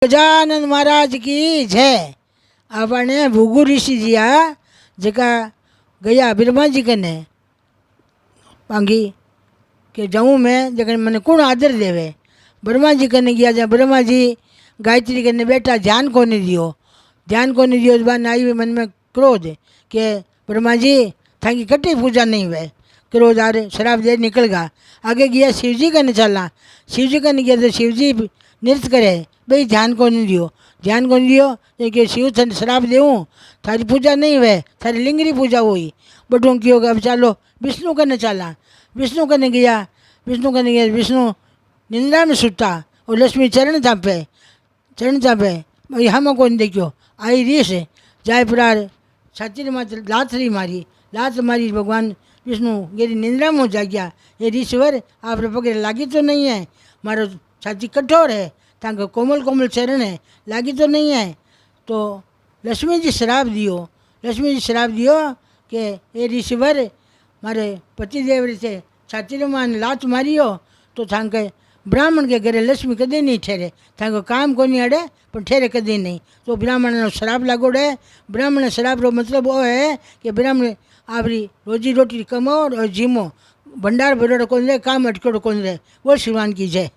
गजानन महाराज की जय। आपने भृगु ऋषि जी आ जका गया ब्रह्मा जी कने पांगी के जाऊँ मैं जगन मैंने कौन आदर देवे। ब्रह्मा जी कने गया जहाँ ब्रह्मा जी गायत्री कने बैठा ध्यान को नहीं दियो। ध्यान को नहीं दियो इस बार आई हुई मन में क्रोध के ब्रह्मा जी थाकी कटी पूजा नहीं हुए। क्रोध आ रहे शराब दे निकल गया। आगे गया शिव जी कने चला। शिव जी कने गया तो शिव जी नृत्य करे भाई ध्यान को नहीं दियो। ध्यान को नहीं दियो तो कि शिव थने शराब देऊँ थारी पूजा नहीं हुए थारी लिंगरी पूजा हुई। बटों क्यों अब चालो विष्णु कने चला। विष्णु कने गया। विष्णु कने गया विष्णु निंद्रा में सुता और लक्ष्मी चरण चापे भाई हम को नहीं देखियो आई रीस जाय प्रार छाती मात्र लाथरी मारी। लात मारी भगवान विष्णु गेरी निंद्रा में जाग्या। ये ऋषिवर आप पकड़े लागी तो नहीं है मारो छाती कठोर है तांको कोमल कोमल चरण है लागी तो नहीं है। तो लक्ष्मी जी श्राप दियो। लक्ष्मी जी श्राप दियो कि ये ऋषिवर मारे पतिदेव से छाती में लात मारियो तो थांके ब्राह्मण के घरे लक्ष्मी कदे नहीं ठहरे। थांको काम को नहीं अड़े पर ठहरे कदे नहीं। तो ब्राह्मण श्राप लागोड़ है। ब्राह्मण श्राप रो मतलब वो है कि ब्राह्मण आपरी रोजी रोटी कमाओ और जीमो भंडार भरोड़ो कौन रहे काम अटकोड़ो कौन रहे। वो शिवान की जय।